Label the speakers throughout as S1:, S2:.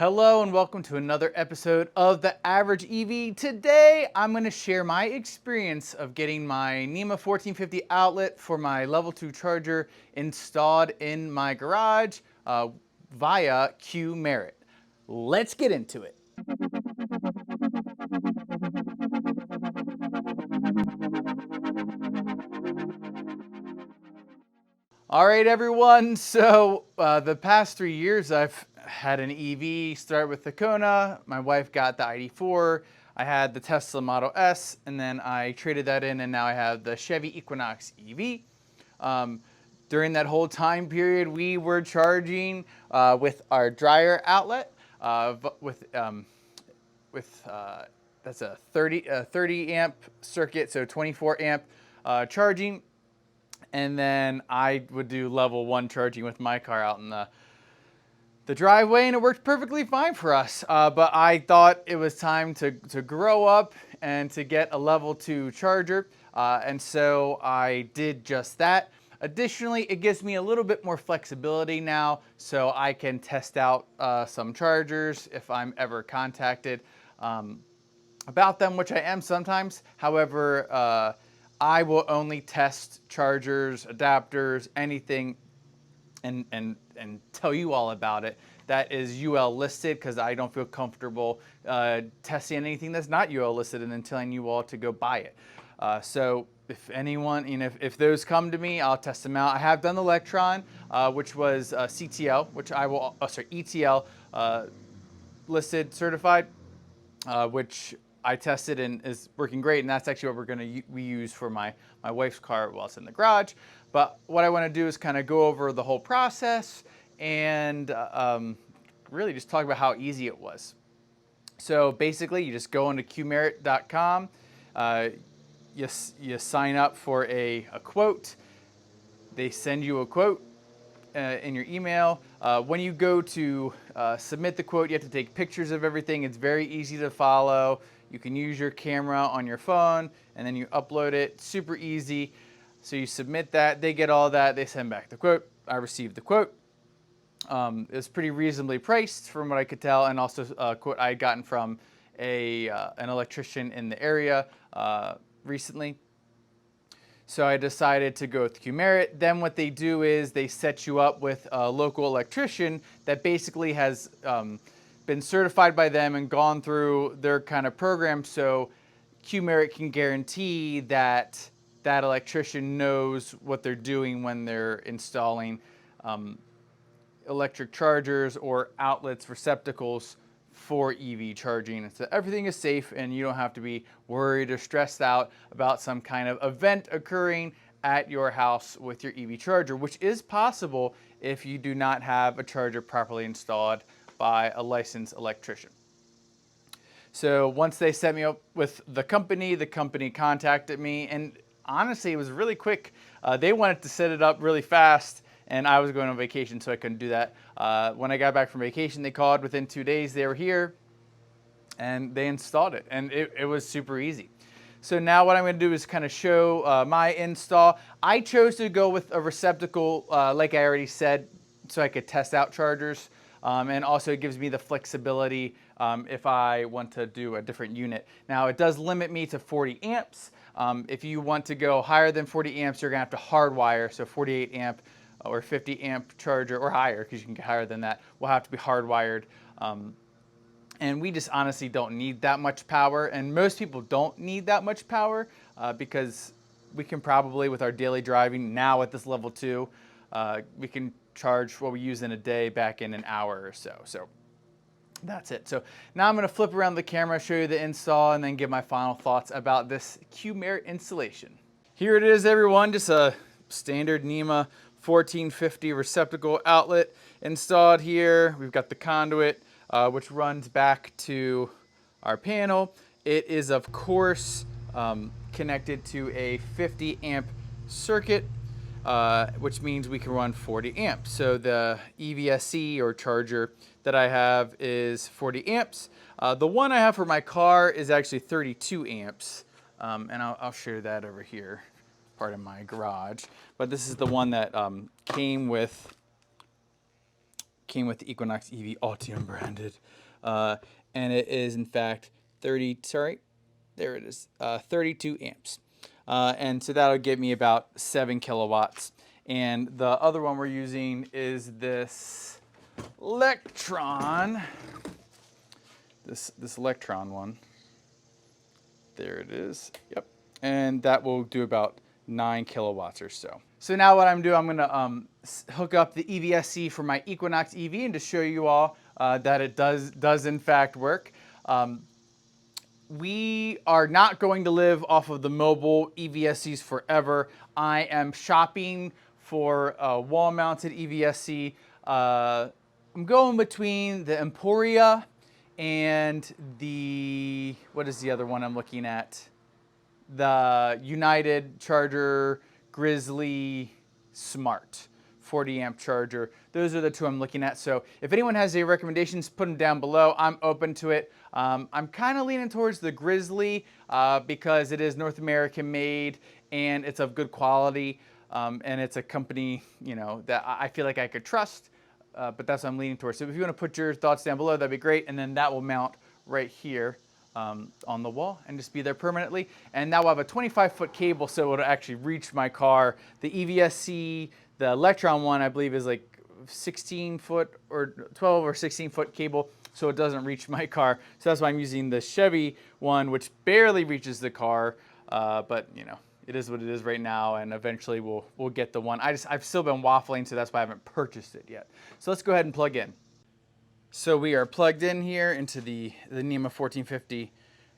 S1: Hello and welcome to another episode of The Average EV. Today I'm going to share my experience of getting my NEMA 1450 outlet for my level 2 charger installed in my garage via Qmerit. Let's get into it. All right, everyone. So the past 3 years, I've had an EV. Start with the Kona. My wife got the ID4. I had the Tesla Model S, and then I traded that in, and now I have the Chevy Equinox EV. During that whole time period, we were charging with our dryer outlet that's a 30 amp circuit, so 24 amp charging. And then I would do level 1 charging with my car out in the driveway, and it worked perfectly fine for us. But I thought it was time to grow up and to get a level 2 charger. And so I did just that. Additionally, it gives me a little bit more flexibility now, so I can test out some chargers if I'm ever contacted about them, which I am sometimes. However, I will only test chargers, adapters, anything, and tell you all about it that is UL listed, because I don't feel comfortable testing anything that's not UL listed and then telling you all to go buy it. So if anyone, if those come to me, I'll test them out. I have done the Electron, which was CTL, which I will, ETL listed, certified, which I tested and is working great, and that's actually what we use for my wife's car while it's in the garage. But what I want to do is kind of go over the whole process and really just talk about how easy it was. So basically, you just go into Qmerit.com, you sign up for a quote. They send you a quote in your email. When you go to submit the quote, you have to take pictures of everything. It's very easy to follow. You can use your camera on your phone, and then you upload it. Super easy. So you submit that. They get all that. They send back the quote. I received the quote. It was pretty reasonably priced from what I could tell, and also a quote I had gotten from an electrician in the area recently. So I decided to go with Qmerit. Then what they do is they set you up with a local electrician that basically has been certified by them and gone through their kind of program, so Qmerit can guarantee that that electrician knows what they're doing when they're installing electric chargers or outlets, receptacles for EV charging. So everything is safe and you don't have to be worried or stressed out about some kind of event occurring at your house with your EV charger, which is possible if you do not have a charger properly installed by a licensed electrician. So once they set me up with the company contacted me, and honestly, it was really quick. They wanted to set it up really fast, and I was going on vacation, so I couldn't do that. When I got back from vacation, they called. Within 2 days, they were here, and they installed it, and it was super easy. So now what I'm going to do is kind of show my install. I chose to go with a receptacle, like I already said, so I could test out chargers. And also it gives me the flexibility if I want to do a different unit. Now it does limit me to 40 amps. If you want to go higher than 40 amps, you're going to have to hardwire. So 48 amp or 50 amp charger or higher, because you can get higher than that, will have to be hardwired. And we just honestly don't need that much power. And most people don't need that much power because we can probably, with our daily driving now at this level 2, we can charge what we use in a day back in an hour or so. So that's it. So now I'm going to flip around the camera, show you the install, and then give my final thoughts about this Qmerit installation. Here it is, everyone. Just a standard NEMA 1450 receptacle outlet installed here. We've got the conduit, which runs back to our panel. It is, of course, connected to a 50 amp circuit, which means we can run 40 amps. So the EVSE or charger that I have is 40 amps. The one I have for my car is actually 32 amps. And I'll share that over here, part of my garage. But this is the one that came with came with the Equinox EV Ultium branded. And it is in fact 32 amps. And so that'll give me about 7 kilowatts. And the other one we're using is this Electron, this Electron one. There it is. Yep. And that will do about 9 kilowatts or so. So now what I'm doing, I'm gonna hook up the EVSE for my Equinox EV and to show you all that it does in fact work. We are not going to live off of the mobile EVSEs forever. I am shopping for a wall-mounted EVSE. I'm going between the Emporia and the, what is the other one I'm looking at? The United Charger Grizzly Smart 40 amp charger. Those are the two I'm looking at. So if anyone has any recommendations, put them down below. I'm open to it. I'm kind of leaning towards the Grizzly because it is North American made and it's of good quality. And it's a company, you know, that I feel like I could trust, but that's what I'm leaning towards. So if you want to put your thoughts down below, that'd be great. And then that will mount right here on the wall and just be there permanently. And now we'll have a 25-foot cable so it'll actually reach my car. The EVSE, the Electron one, I believe is like 16 foot or 12 or 16 foot cable, so it doesn't reach my car. So that's why I'm using the Chevy one, which barely reaches the car, but you know, it is what it is right now, and eventually we'll get the one. I've still been waffling, so that's why I haven't purchased it yet. So let's go ahead and plug in. So we are plugged in here into the NEMA 1450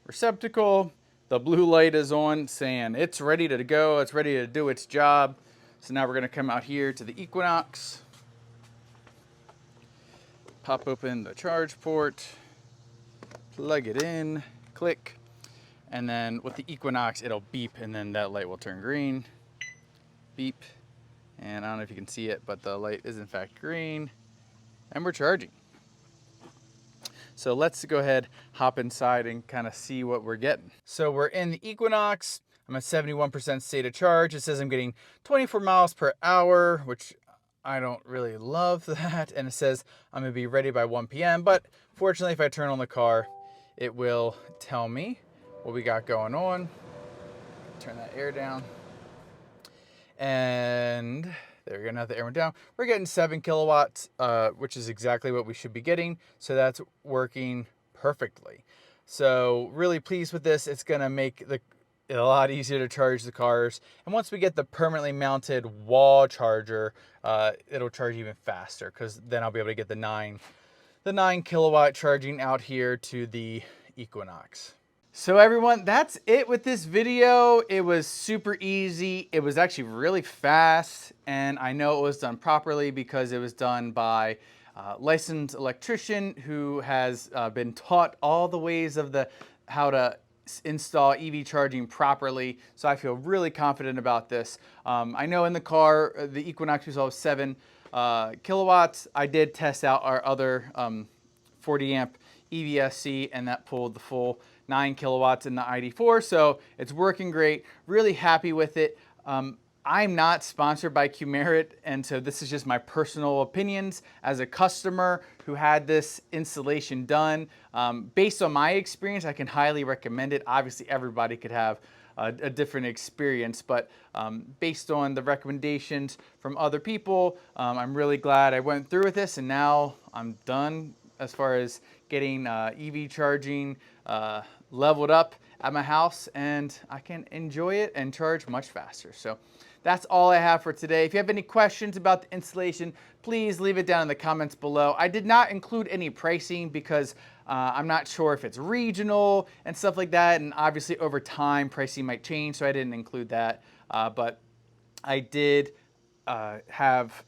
S1: receptacle. The blue light is on saying it's ready to go, it's ready to do its job. So now we're gonna come out here to the Equinox, pop open the charge port, plug it in, click, and then with the Equinox, it'll beep and then that light will turn green, beep. And I don't know if you can see it, but the light is in fact green and we're charging. So let's go ahead, hop inside and kind of see what we're getting. So we're in the Equinox. I'm at 71% state of charge. It says I'm getting 24 miles per hour, which I don't really love that. And it says I'm gonna be ready by 1 p.m. But fortunately, if I turn on the car, it will tell me what we got going on. Turn that air down. And there we go, now the air went down. We're getting 7 kilowatts, which is exactly what we should be getting. So that's working perfectly. So really pleased with this. It's gonna make it a lot easier to charge the cars. And once we get the permanently mounted wall charger, it'll charge even faster because then I'll be able to get the 9 kilowatt charging out here to the Equinox. So everyone, that's it with this video. It was super easy. It was actually really fast, and I know it was done properly because it was done by a licensed electrician who has been taught all the ways of how to install EV charging properly. So I feel really confident about this. I know in the car, the Equinox was all 7 kilowatts. I did test out our other 40 amp EVSE, and that pulled the full 9 kilowatts in the ID4, so it's working great. Really happy with it. I'm not sponsored by Qmerit, and so this is just my personal opinions as a customer who had this installation done. Based on my experience, I can highly recommend it. Obviously, everybody could have a different experience, but based on the recommendations from other people, I'm really glad I went through with this, and now I'm done as far as getting EV charging leveled up at my house, and I can enjoy it and charge much faster. So that's all I have for today. If you have any questions about the installation, please leave it down in the comments below. I did not include any pricing because I'm not sure if it's regional and stuff like that, and obviously over time pricing might change, so I didn't include that. But I did have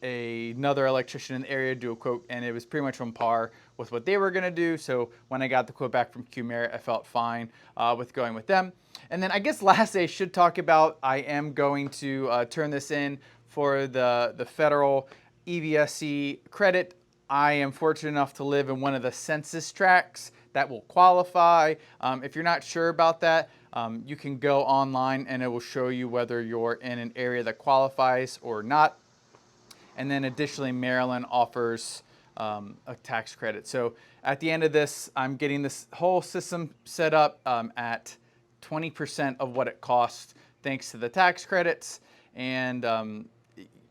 S1: another electrician in the area do a quote, and it was pretty much on par with what they were going to do. So when I got the quote back from Qmerit, I felt fine with going with them. And then I guess lastly, I should talk about, I am going to turn this in for the federal EVSE credit. I am fortunate enough to live in one of the census tracts that will qualify. If you're not sure about that, you can go online and it will show you whether you're in an area that qualifies or not. And then additionally, Maryland offers a tax credit. So at the end of this, I'm getting this whole system set up at 20% of what it costs, thanks to the tax credits. And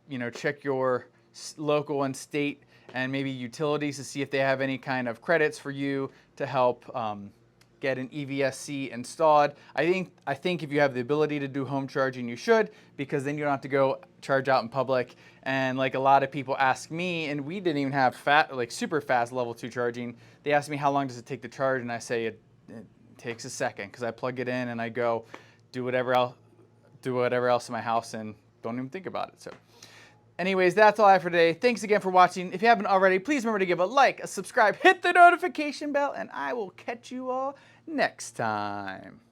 S1: you know, check your local and state and maybe utilities to see if they have any kind of credits for you to help get an EVSE installed. I think if you have the ability to do home charging, you should, because then you don't have to go charge out in public. And like a lot of people ask me, and we didn't even have super fast level 2 charging. They ask me how long does it take to charge, and I say it takes a second, because I plug it in and I go do whatever else in my house and don't even think about it. So anyways, that's all I have for today. Thanks again for watching. If you haven't already, please remember to give a like, a subscribe, hit the notification bell, and I will catch you all next time.